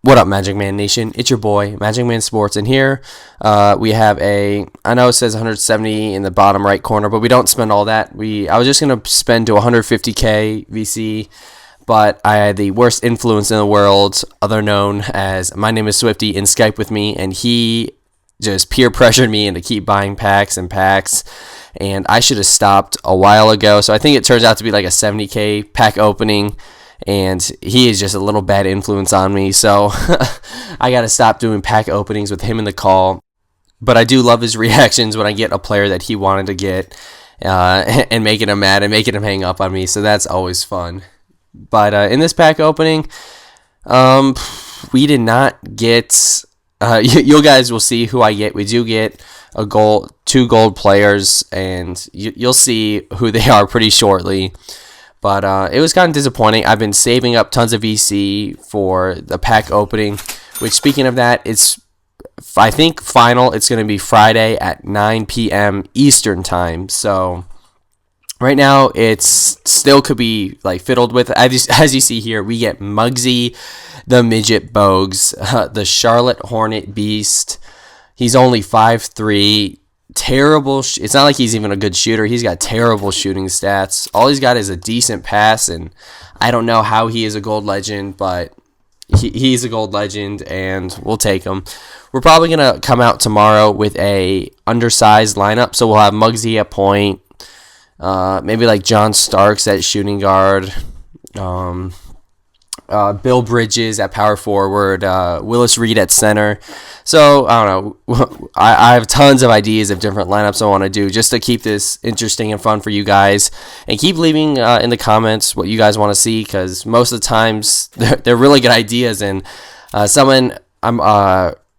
What up, Magic Man Nation? It's your boy, MagicManSports, and here we have I know it says 170 in the bottom right corner, but we don't spend all that. I was just going to spend to 150k VC, but I had the worst influence in the world, other known as My Name is Swifty, in Skype with me, and he just peer pressured me into keep buying packs and packs, and I should have stopped a while ago. So I think it turns out to be like a 70k pack opening, and he is just a little bad influence on me, so I gotta stop doing pack openings with him in the call. But I do love his reactions when I get a player that he wanted to get, and making him mad and making him hang up on me, so that's always fun. But in this pack opening, we did not get, you guys will see who I get. We do get two gold players, and you'll see who they are pretty shortly. But it was kind of disappointing. I've been saving up tons of VC for the pack opening, which, speaking of that, I think final, it's going to be Friday at 9 p.m. Eastern time. So right now, it's still could be like fiddled with. As you see here, we get Muggsy, the Midget Bogues, the Charlotte Hornet Beast. He's only 5'3". Terrible. It's not like he's even a good shooter. He's got terrible shooting stats. All he's got is a decent pass, and I don't know how he is a gold legend, but he's a gold legend, and we'll take him. We're probably gonna come out tomorrow with a undersized lineup, so we'll have Muggsy at point, maybe like John Starks at shooting guard, Bill Bridges at power forward, Willis Reed at center. So, I don't know. I have tons of ideas of different lineups I want to do just to keep this interesting and fun for you guys. And keep leaving in the comments what you guys want to see, because most of the times they're really good ideas. And someone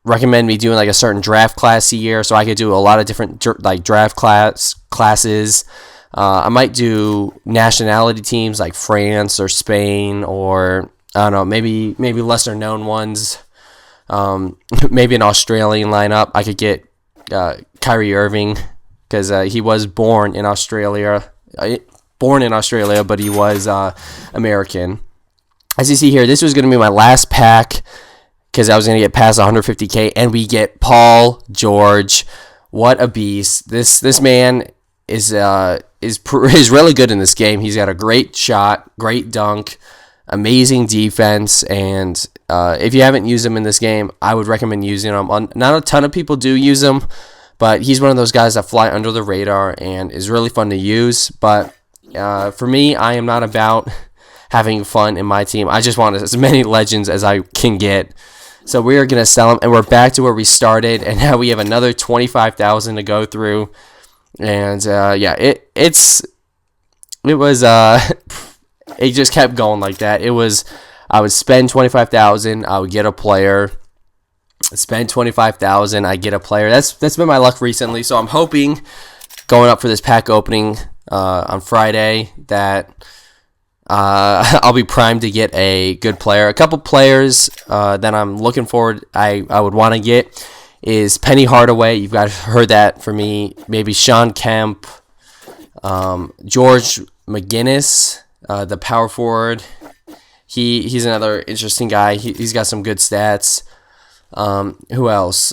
recommend me doing like a certain draft class a year, so I could do a lot of different like draft classes. I might do nationality teams like France or Spain, or I don't know, maybe lesser known ones. Maybe an Australian lineup. I could get Kyrie Irving, because he was born in Australia, but he was American. As you see here, this was going to be my last pack, because I was going to get past 150k, and we get Paul George. What a beast! This man is really good in this game. He's got a great shot, great dunk, amazing defense, and if you haven't used him in this game, I would recommend using him. Not a ton of people do use him, but he's one of those guys that fly under the radar and is really fun to use. But for me, I am not about having fun in my team. I just want as many legends as I can get. So we are going to sell him, and we're back to where we started, and now we have another 25,000 to go through. And yeah, it just kept going like that. I would spend 25,000, I would get a player. Spend 25,000, I get a player. That's been my luck recently. So I'm hoping, going up for this pack opening on Friday, that I'll be primed to get a good player. A couple players that I'm looking forward, I would want to get, is Penny Hardaway. You've got heard that for me. Maybe Sean Kemp, George McGinnis, the power forward. He's another interesting guy. He's got some good stats. Who else?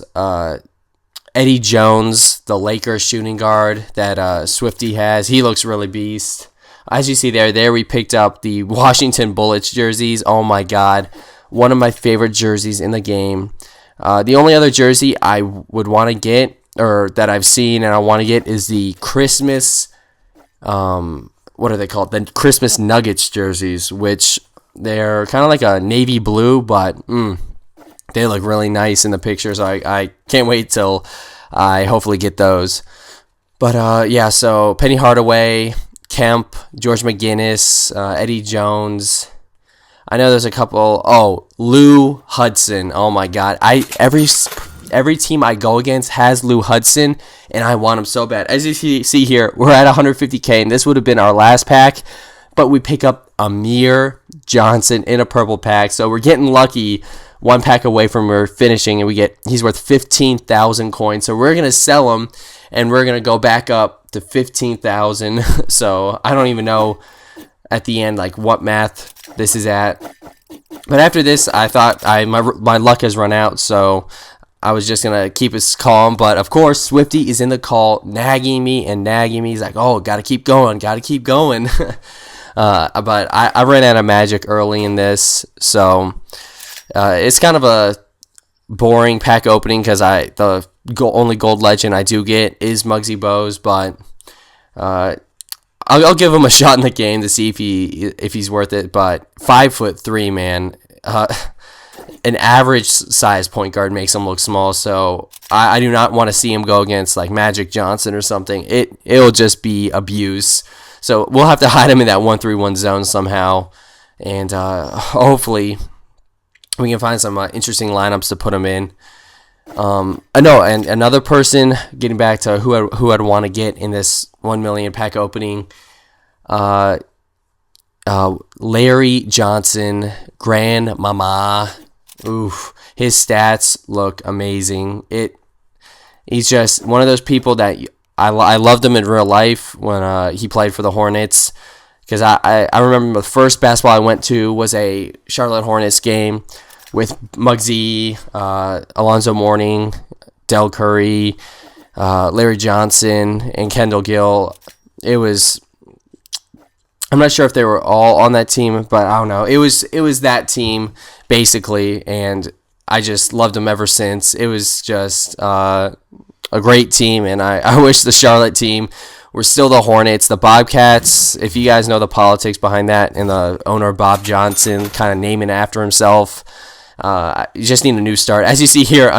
Eddie Jones, the Lakers shooting guard that Swifty has. He looks really beast. As you see there we picked up the Washington Bullets jerseys. Oh my God, one of my favorite jerseys in the game. The only other jersey I would want to get, or that I've seen and I want to get, is the Christmas, what are they called? The Christmas Nuggets jerseys, which they're kind of like a navy blue, but they look really nice in the pictures. I can't wait till I hopefully get those. But yeah, so Penny Hardaway, Kemp, George McGinnis, Eddie Jones. I know there's a couple. Oh, Lou Hudson. Oh my God. Every team I go against has Lou Hudson, and I want him so bad. As you see here, we're at 150k, and this would have been our last pack, but we pick up Amir Johnson in a purple pack, so we're getting lucky. One pack away from finishing, and he's worth 15,000 coins. So we're gonna sell him, and we're gonna go back up to 15,000. So I don't even know at the end like what math this is at. But after this, I thought my luck has run out, so I was just going to keep us calm. But, of course, Swifty is in the call, nagging me. He's like, oh, got to keep going. But I ran out of magic early in this, so it's kind of a boring pack opening because the only gold legend I do get is Muggsy Bogues, but I'll give him a shot in the game to see if he's worth it. But 5'3", man, an average size point guard makes him look small. So I do not want to see him go against like Magic Johnson or something. It'll just be abuse. So we'll have to hide him in that 1-3-1 zone somehow, and hopefully we can find some interesting lineups to put him in. And another person, getting back to who I'd want to get in this 1 million pack opening, Larry Johnson, Grandmama. Oof, his stats look amazing. He's just one of those people that I loved him in real life when he played for the Hornets, because I remember the first basketball I went to was a Charlotte Hornets game with Muggsy, Alonzo Mourning, Del Curry, Larry Johnson, and Kendall Gill. I'm not sure if they were all on that team, but I don't know. It was that team basically, and I just loved them ever since. It was just a great team, and I wish the Charlotte team were still the Hornets. The Bobcats, if you guys know the politics behind that, and the owner Bob Johnson kind of naming after himself, you just need a new start. As you see here,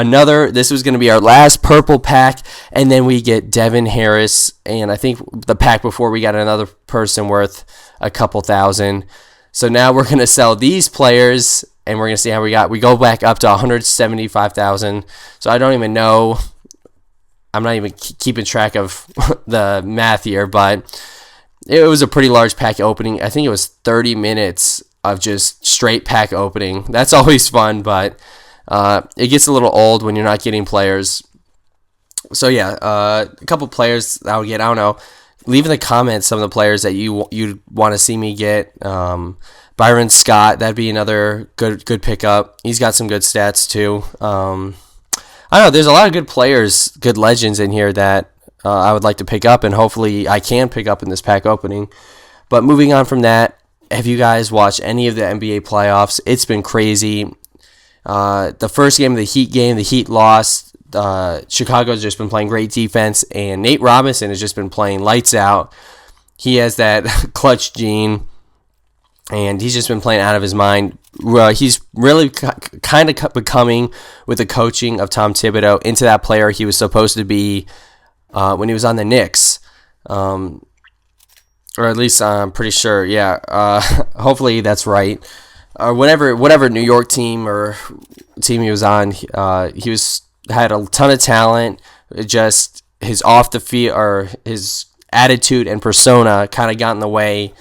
this was going to be our last purple pack, and then we get Devin Harris, and I think the pack before we got another person worth a couple thousand. So now we're going to sell these players, and we're going to see how we go back up to 175,000. So I don't even know. I'm not even keeping track of the math here, but it was a pretty large pack opening. I think it was 30 minutes of just straight pack opening. That's always fun, but it gets a little old when you're not getting players. So yeah, a couple players that I would get. I don't know. Leave in the comments some of the players that you'd want to see me get. Byron Scott, that'd be another good pickup. He's got some good stats too. I don't know. There's a lot of good players, good legends in here that I would like to pick up, and hopefully I can pick up in this pack opening. But moving on from that, have you guys watched any of the NBA playoffs? It's been crazy. The first game of the Heat lost. Chicago's just been playing great defense, and Nate Robinson has just been playing lights out. He has that clutch gene, and he's just been playing out of his mind. He's really kind of becoming, with the coaching of Tom Thibodeau, into that player he was supposed to be when he was on the Knicks. Or at least I'm pretty sure, yeah. Hopefully that's right. Whatever New York team or team he was on, he had a ton of talent. Just his off the field, or his attitude and persona, kind of got in the way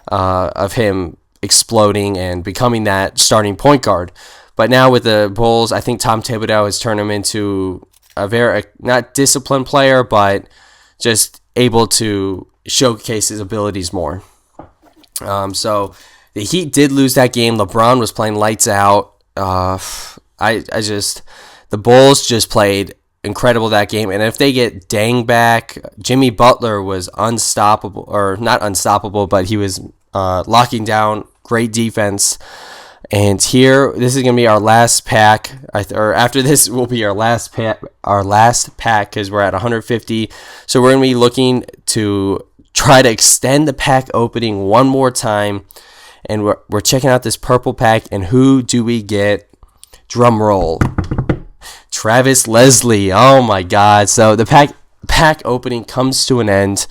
of him exploding and becoming that starting point guard. But now with the Bulls, I think Tom Thibodeau has turned him into a very, not disciplined player, but just able to showcase his abilities more. So the Heat did lose that game. LeBron was playing lights out. The Bulls just played incredible that game. And if they get Dang back, Jimmy Butler was unstoppable, or not unstoppable, but he was locking down great defense. And here, this is going to be our last pack, or after this will be our last pack, because we're at 150. So we're going to be looking to try to extend the pack opening one more time. And we're checking out this purple pack. And who do we get? Drum roll. Travis Leslie. Oh my God. So the pack opening comes to an end.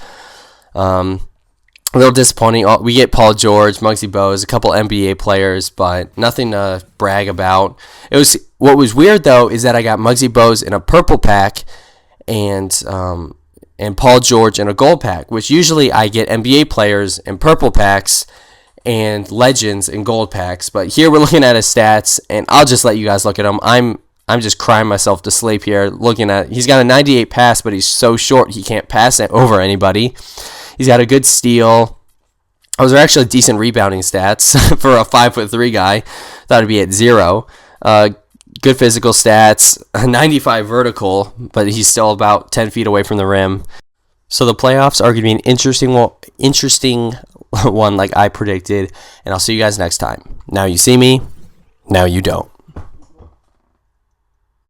A little disappointing. We get Paul George, Muggsy Bogues, a couple NBA players, but nothing to brag about. What was weird though is that I got Muggsy Bogues in a purple pack, and Paul George in a gold pack. Which usually I get NBA players in purple packs and legends in gold packs. But here we're looking at his stats, and I'll just let you guys look at him. I'm just crying myself to sleep here looking at. He's got a 98 pass, but he's so short he can't pass it over anybody. He's got a good steal. Those are actually decent rebounding stats for a 5'3" guy. Thought it'd be at 0. Good physical stats, 95 vertical, but he's still about 10 feet away from the rim. So the playoffs are going to be an interesting one like I predicted, and I'll see you guys next time. Now you see me, now you don't.